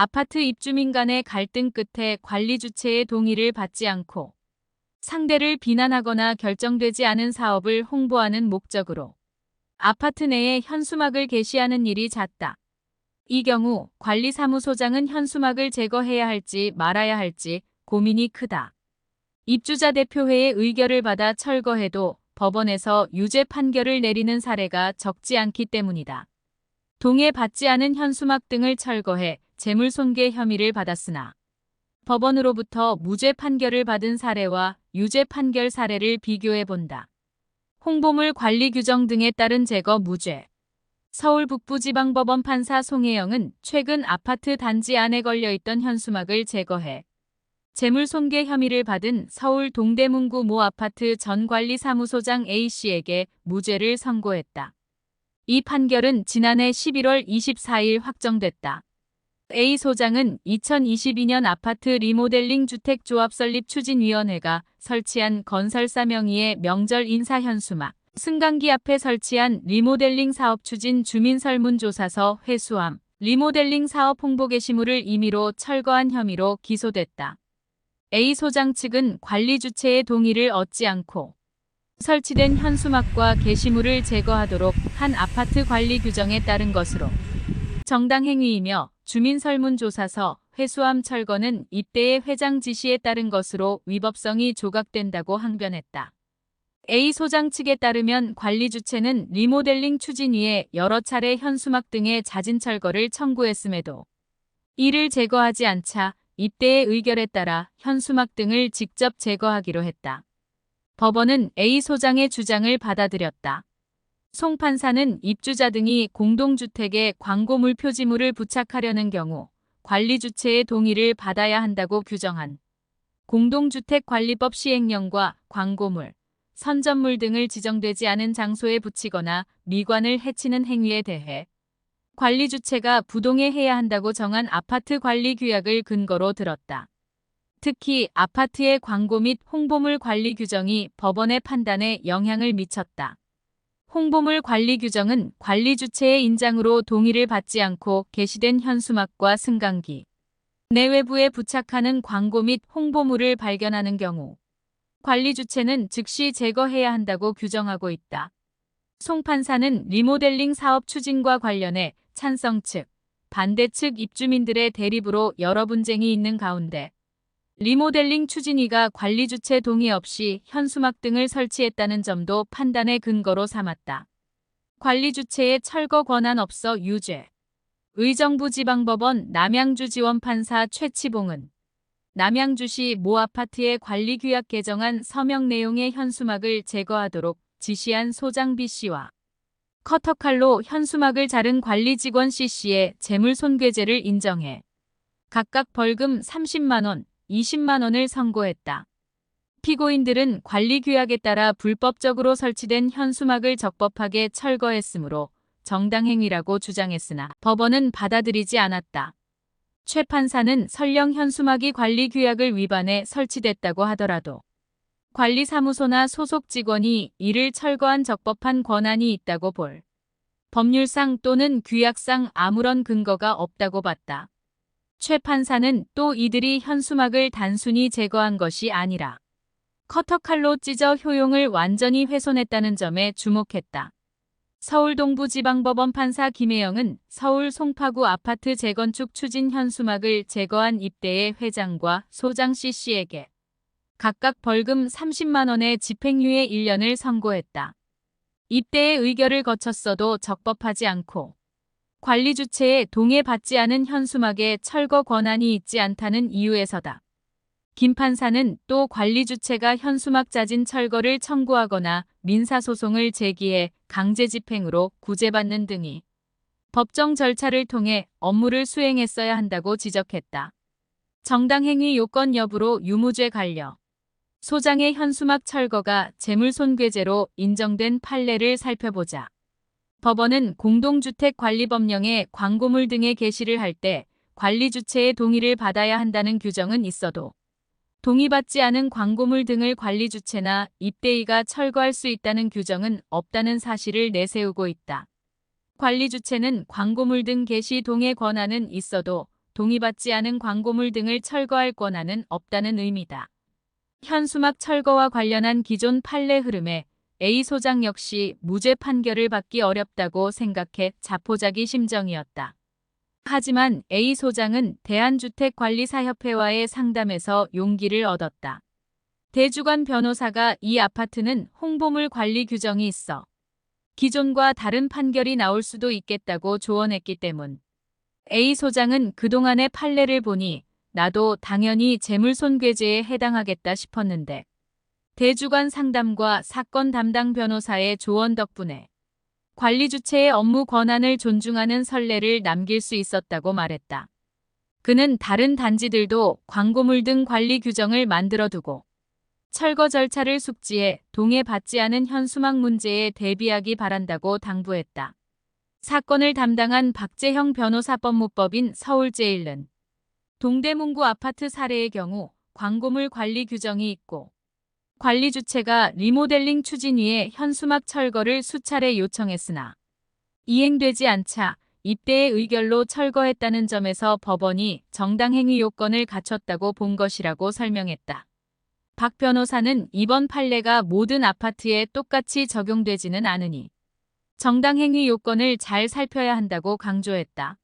아파트 입주민 간의 갈등 끝에 관리 주체의 동의를 받지 않고 상대를 비난하거나 결정되지 않은 사업을 홍보하는 목적으로 아파트 내에 현수막을 게시하는 일이 잦다. 이 경우 관리사무소장은 현수막을 제거해야 할지 말아야 할지 고민이 크다. 입주자 대표회의 의결을 받아 철거해도 법원에서 유죄 판결을 내리는 사례가 적지 않기 때문이다. 동의받지 않은 현수막 등을 철거해 재물손괴 혐의를 받았으나 법원으로부터 무죄 판결을 받은 사례와 유죄 판결 사례를 비교해 본다. 홍보물 관리 규정 등에 따른 제거 무죄. 서울 북부지방법원 판사 송혜영은 최근 아파트 단지 안에 걸려있던 현수막을 제거해 재물손괴 혐의를 받은 서울 동대문구 모 아파트 전 관리사무소장 A씨에게 무죄를 선고했다. 이 판결은 지난해 11월 24일 확정됐다. A 소장은 2022년 아파트 리모델링 주택조합 설립 추진위원회가 설치한 건설사 명의의 명절 인사 현수막, 승강기 앞에 설치한 리모델링 사업 추진 주민 설문조사서 회수함, 리모델링 사업 홍보 게시물을 임의로 철거한 혐의로 기소됐다. A 소장 측은 관리 주체의 동의를 얻지 않고 설치된 현수막과 게시물을 제거하도록 한 아파트 관리 규정에 따른 것으로 정당 행위이며 주민 설문조사서 회수함 철거는 입대의 회장 지시에 따른 것으로 위법성이 조각된다고 항변했다. A 소장 측에 따르면 관리 주체는 리모델링 추진위에 여러 차례 현수막 등의 자진 철거를 청구했음에도 이를 제거하지 않자 입대의 의결에 따라 현수막 등을 직접 제거하기로 했다. 법원은 A 소장의 주장을 받아들였다. 송 판사는 입주자 등이 공동주택에 광고물 표지물을 부착하려는 경우 관리 주체의 동의를 받아야 한다고 규정한 공동주택관리법 시행령과 광고물, 선전물 등을 지정되지 않은 장소에 붙이거나 미관을 해치는 행위에 대해 관리 주체가 부동의해야 한다고 정한 아파트 관리 규약을 근거로 들었다. 특히 아파트의 광고 및 홍보물 관리 규정이 법원의 판단에 영향을 미쳤다. 홍보물 관리 규정은 관리 주체의 인장으로 동의를 받지 않고 게시된 현수막과 승강기, 내외부에 부착하는 광고 및 홍보물을 발견하는 경우 관리 주체는 즉시 제거해야 한다고 규정하고 있다. 송 판사는 리모델링 사업 추진과 관련해 찬성 측, 반대 측 입주민들의 대립으로 여러 분쟁이 있는 가운데 리모델링 추진위가 관리 주체 동의 없이 현수막 등을 설치했다는 점도 판단의 근거로 삼았다. 관리 주체의 철거 권한 없어 유죄. 의정부지방법원 남양주 지원판사 최치봉은 남양주시 모 아파트의 관리규약 개정안 서명 내용의 현수막을 제거하도록 지시한 소장 B씨와 커터칼로 현수막을 자른 관리 직원 C씨의 재물손괴죄를 인정해 각각 벌금 30만 원, 20만 원을 선고했다. 피고인들은 관리규약에 따라 불법적으로 설치된 현수막을 적법하게 철거했으므로 정당행위라고 주장했으나 법원은 받아들이지 않았다. 최 판사는 설령 현수막이 관리규약을 위반해 설치됐다고 하더라도 관리사무소나 소속 직원이 이를 철거한 적법한 권한이 있다고 볼 법률상 또는 규약상 아무런 근거가 없다고 봤다. 최 판사는 또 이들이 현수막을 단순히 제거한 것이 아니라 커터칼로 찢어 효용을 완전히 훼손했다는 점에 주목했다. 서울 동부지방법원 판사 김혜영은 서울 송파구 아파트 재건축 추진 현수막을 제거한 입대의 회장과 소장 C씨에게 각각 벌금 30만 원의 집행유예 1년을 선고했다. 입대의 의결을 거쳤어도 적법하지 않고 관리 주체에 동의받지 않은 현수막에 철거 권한이 있지 않다는 이유에서다. 김 판사는 또 관리 주체가 현수막 자진 철거를 청구하거나 민사소송을 제기해 강제 집행으로 구제받는 등이 법정 절차를 통해 업무를 수행했어야 한다고 지적했다. 정당행위 요건 여부로 유무죄 간려. 소장의 현수막 철거가 재물손괴죄로 인정된 판례를 살펴보자. 법원은 공동주택관리법령에 광고물 등의 게시를 할 때 관리 주체의 동의를 받아야 한다는 규정은 있어도 동의받지 않은 광고물 등을 관리 주체나 입대의가 철거할 수 있다는 규정은 없다는 사실을 내세우고 있다. 관리 주체는 광고물 등 게시 동의 권한은 있어도 동의받지 않은 광고물 등을 철거할 권한은 없다는 의미다. 현수막 철거와 관련한 기존 판례 흐름에 A 소장 역시 무죄 판결을 받기 어렵다고 생각해 자포자기 심정이었다. 하지만 A 소장은 대한주택관리사협회와의 상담에서 용기를 얻었다. 대주관 변호사가 이 아파트는 홍보물 관리 규정이 있어 기존과 다른 판결이 나올 수도 있겠다고 조언했기 때문. A 소장은 그동안의 판례를 보니 나도 당연히 재물손괴죄에 해당하겠다 싶었는데 대주관 상담과 사건 담당 변호사의 조언 덕분에 관리 주체의 업무 권한을 존중하는 선례를 남길 수 있었다고 말했다. 그는 다른 단지들도 광고물 등 관리 규정을 만들어두고 철거 절차를 숙지해 동의받지 않은 현수막 문제에 대비하기 바란다고 당부했다. 사건을 담당한 박재형 변호사 법무법인 서울제일은 동대문구 아파트 사례의 경우 광고물 관리 규정이 있고 관리 주체가 리모델링 추진 위에 현수막 철거를 수차례 요청했으나 이행되지 않자 입대의 의결로 철거했다는 점에서 법원이 정당행위 요건을 갖췄다고 본 것이라고 설명했다. 박 변호사는 이번 판례가 모든 아파트에 똑같이 적용되지는 않으니 정당행위 요건을 잘 살펴야 한다고 강조했다.